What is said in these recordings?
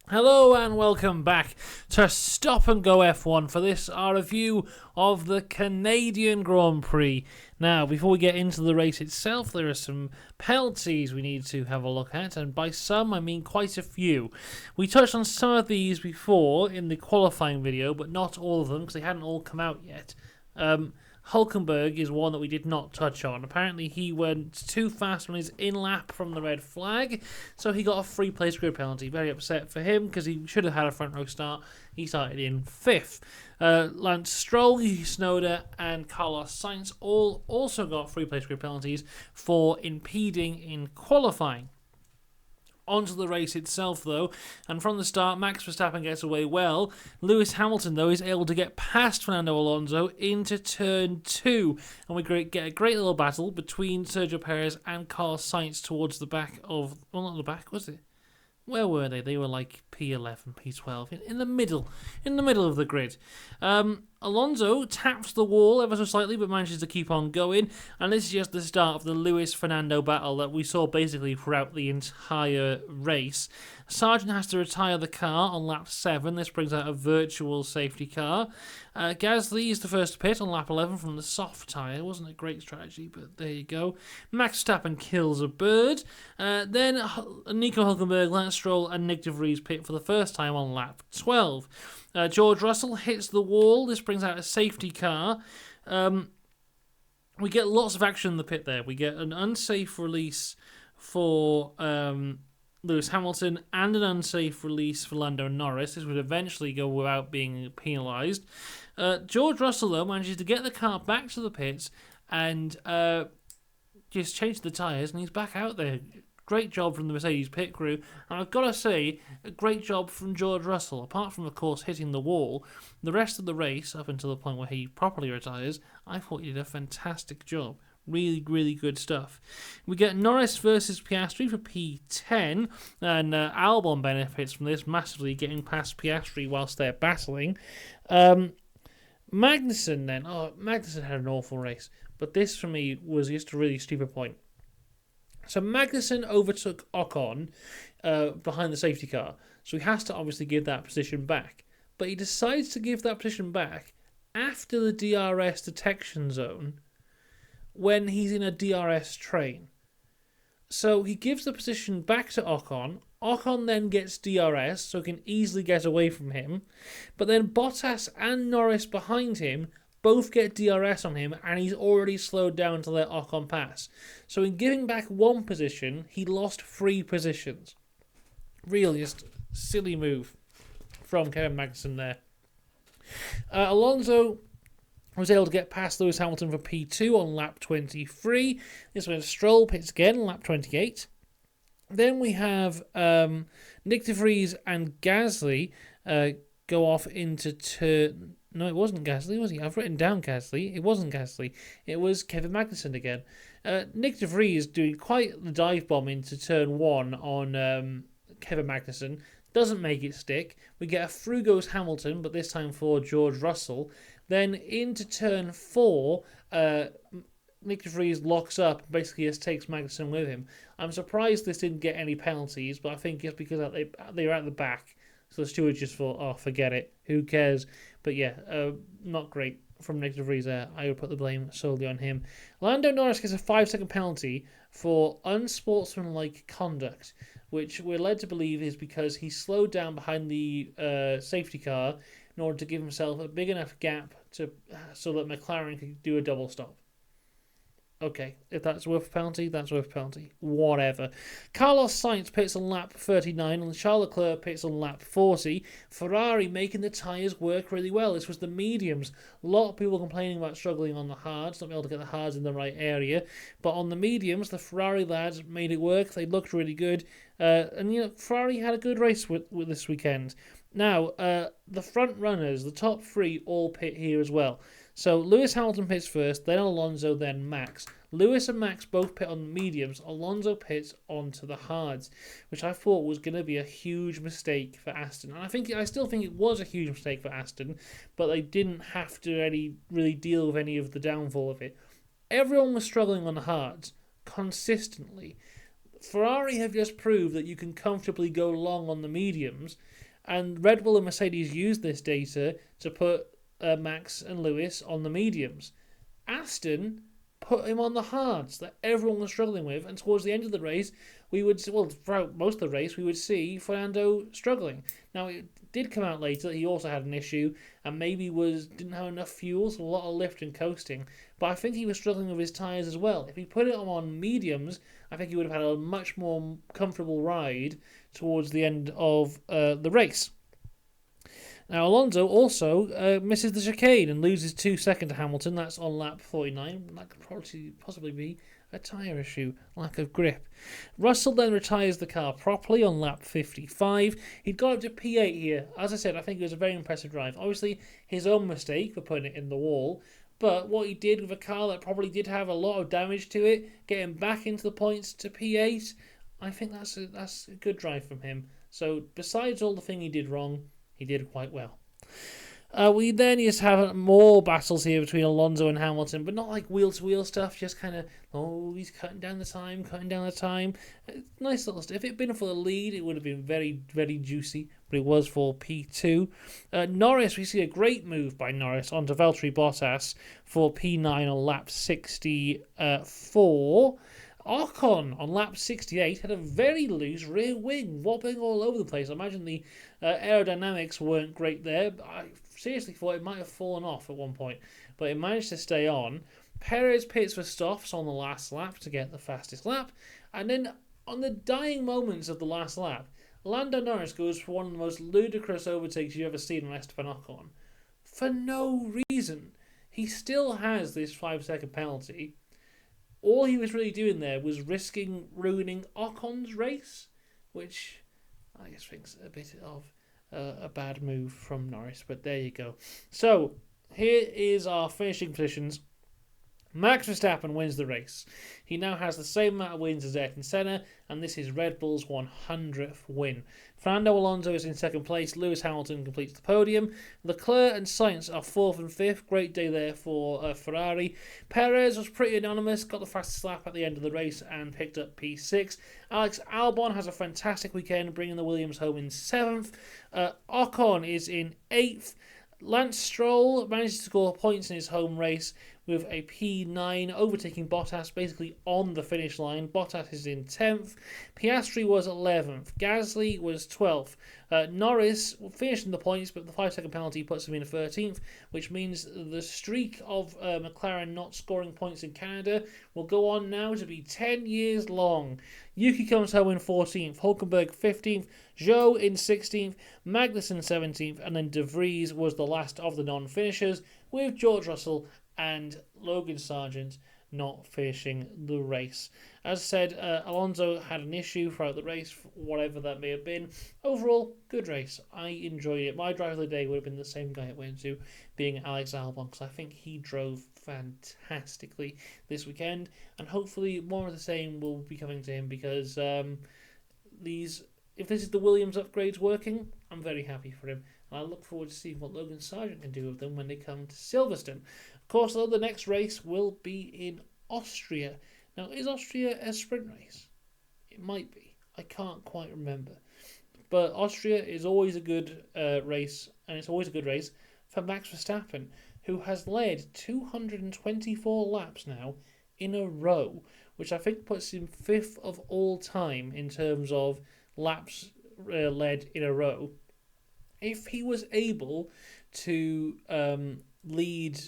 Hello and welcome back to Stop and Go F1 for this, our review of the Canadian Grand Prix. Now, before we get into the race itself, there are some penalties we need to have a look at, and by some I mean quite a few. We touched on some of these before in the qualifying video, but not all of them because they hadn't all come out yet. Hulkenberg is one that we did not touch on. Apparently he went too fast on his in-lap from the red flag, so he got a free place grid penalty. Very upset for him because he should have had a front row start. He started in 5th. Lance Stroll, Yuki Tsunoda and Carlos Sainz all also got free place grid penalties for impeding in qualifying. Onto the race itself, though, and from the start, Max Verstappen gets away well. Lewis Hamilton, though, is able to get past Fernando Alonso into turn 2, and we get a great little battle between Sergio Perez and Carlos Sainz towards the back of... Well, not the back, was it? Where were they? They were like P11, P12, in the middle of the grid. Alonso taps the wall ever so slightly, but manages to keep on going. And this is just the start of the Lewis-Fernando battle that we saw basically throughout the entire race. Sargent has to retire the car on lap 7. This brings out a virtual safety car. Gasly is the first to pit on lap 11 from the soft tyre. Wasn't a great strategy, but there you go. Max Verstappen kills a bird. Then Nico Hulkenberg, Lance Stroll and Nick de Vries pit for the first time on lap 12. George Russell hits the wall. This brings out a safety car. We get lots of action in the pit there. We get an unsafe release for Lewis Hamilton and an unsafe release for Lando Norris. This would eventually go without being penalised. George Russell, though, manages to get the car back to the pits and just change the tyres, and he's back out there. Great job from the Mercedes pit crew, and I've got to say, a great job from George Russell. Apart from, of course, hitting the wall, the rest of the race, up until the point where he properly retires, I thought he did a fantastic job. Really, really good stuff. We get Norris versus Piastri for P10, and Albon benefits from this massively, getting past Piastri whilst they're battling. Magnussen then. Magnussen had an awful race, but this for me was just a really stupid point. So Magnussen overtook Ocon behind the safety car, so he has to obviously give that position back. But he decides to give that position back after the DRS detection zone when he's in a DRS train. So he gives the position back to Ocon. Ocon then gets DRS, so can easily get away from him. But then Bottas and Norris behind him both get DRS on him, and he's already slowed down to let Ocon pass. So in giving back one position, he lost 3 positions. Really just silly move from Kevin Magnussen there. Alonso was able to get past Lewis Hamilton for P2 on lap 23. This when Stroll pits again on lap 28. Then we have Nick de Vries and Gasly go off into turn... No, it wasn't Gasly, was he? I've written down Gasly. It wasn't Gasly. It was Kevin Magnussen again. Nick de Vries doing quite the dive bomb into turn 1 on Kevin Magnussen. Doesn't make it stick. We get a through goes Hamilton, but this time for George Russell. Then into turn 4, Nick de Vries locks up and basically just takes Magnussen with him. I'm surprised this didn't get any penalties, but I think it's because they were at the back. So the steward just thought, forget it. Who cares? But yeah, not great from Nick de Vries there. I would put the blame solely on him. Lando Norris gets a 5-second penalty for unsportsmanlike conduct, which we're led to believe is because he slowed down behind the safety car in order to give himself a big enough gap so that McLaren could do a double stop. Okay, if that's worth a penalty, that's worth a penalty. Whatever. Carlos Sainz pits on lap 39 and Charles Leclerc pits on lap 40. Ferrari making the tyres work really well. This was the mediums. A lot of people complaining about struggling on the hards, not being able to get the hards in the right area. But on the mediums, the Ferrari lads made it work. They looked really good. And Ferrari had a good race with this weekend. Now, the front runners, the top 3, all pit here as well. So Lewis Hamilton pits first, then Alonso, then Max. Lewis and Max both pit on the mediums. Alonso pits onto the hards, which I thought was going to be a huge mistake for Aston. And I still think it was a huge mistake for Aston, but they didn't have to really deal with any of the downfall of it. Everyone was struggling on the hards consistently. Ferrari have just proved that you can comfortably go long on the mediums, and Red Bull and Mercedes used this data to put Max and Lewis on the mediums. Aston put him on the hards that everyone was struggling with, and towards the end of the race, throughout most of the race, we would see Fernando struggling. Now, it did come out later that he also had an issue, and maybe didn't have enough fuel, so a lot of lift and coasting, but I think he was struggling with his tyres as well. If he put it on mediums, I think he would have had a much more comfortable ride towards the end of the race. Now, Alonso also misses the chicane and loses 2 seconds to Hamilton. That's on lap 49. That could possibly be a tyre issue, lack of grip. Russell then retires the car properly on lap 55. He'd got up to P8 here. As I said, I think it was a very impressive drive. Obviously, his own mistake for putting it in the wall, but what he did with a car that probably did have a lot of damage to it, getting back into the points to P8, I think that's a good drive from him. So, besides all the thing he did wrong, he did quite well. We then just have more battles here between Alonso and Hamilton, but not like wheel-to-wheel stuff, just kind of, he's cutting down the time. Nice little stuff. If it had been for the lead, it would have been very, very juicy, but it was for P2. Norris, we see a great move by Norris onto Valtteri Bottas for P9 on lap 64. Ocon on lap 68 had a very loose rear wing, wobbling all over the place. I imagine the aerodynamics weren't great there. I seriously thought it might have fallen off at one point, but it managed to stay on. Perez pits for softs on the last lap to get the fastest lap, and then on the dying moments of the last lap, Lando Norris goes for one of the most ludicrous overtakes you've ever seen on Esteban Ocon. For no reason. He still has this 5-second penalty. All he was really doing there was risking ruining Ocon's race, which I just think's a bit of a bad move from Norris, but there you go. So, here is our finishing positions. Max Verstappen wins the race. He now has the same amount of wins as Ayrton Senna, and this is Red Bull's 100th win. Fernando Alonso is in second place. Lewis Hamilton completes the podium. Leclerc and Sainz are 4th and 5th. Great day there for Ferrari. Perez was pretty anonymous, got the fastest lap at the end of the race and picked up P6. Alex Albon has a fantastic weekend, bringing the Williams home in 7th. Ocon is in 8th. Lance Stroll managed to score points in his home race with a P9, overtaking Bottas basically on the finish line. Bottas is in 10th. Piastri was 11th. Gasly was 12th. Norris finished in the points, but the 5-second penalty puts him in 13th, which means the streak of McLaren not scoring points in Canada will go on now to be 10 years long. Yuki comes home in 14th. Hulkenberg 15th. Zhou in 16th. Magnussen 17th. And then De Vries was the last of the non-finishers, with George Russell and Logan Sargent not finishing the race. As I said, Alonso had an issue throughout the race, whatever that may have been. Overall, good race. I enjoyed it. My driver of the day would have been the same guy it went to, being Alex Albon, because I think he drove fantastically this weekend, and hopefully more of the same will be coming to him, because if this is the Williams upgrades working, I'm very happy for him. And I look forward to seeing what Logan Sargent can do with them when they come to Silverstone. Of course, though, the next race will be in Austria. Now, is Austria a sprint race? It might be. I can't quite remember. But Austria is always a good race, and it's always a good race for Max Verstappen, who has led 224 laps now in a row, which I think puts him 5th of all time in terms of laps led in a row. If he was able to lead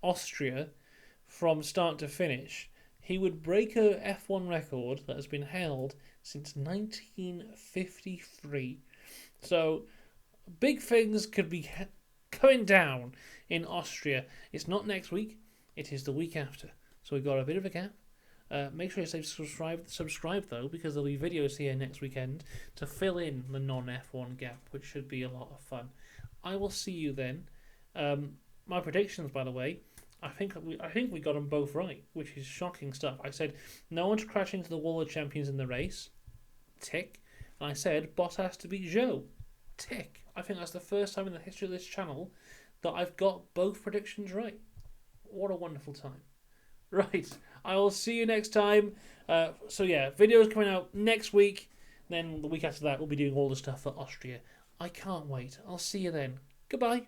Austria from start to finish, he would break a F1 record that has been held since 1953. So, big things could be going down in Austria. It's not next week, it is the week after. So we've got a bit of a gap. Make sure you stay subscribe though, because there'll be videos here next weekend to fill in the non-F1 gap, which should be a lot of fun. I will see you then. My predictions, by the way, I think we got them both right, which is shocking stuff. I said no one to crash into the wall of champions in the race, tick. And I said Bottas to beat Zhou, tick. I think that's the first time in the history of this channel that I've got both predictions right. What a wonderful time. Right, I will see you next time. So yeah, videos coming out next week. Then the week after that, we'll be doing all the stuff for Austria. I can't wait. I'll see you then. Goodbye.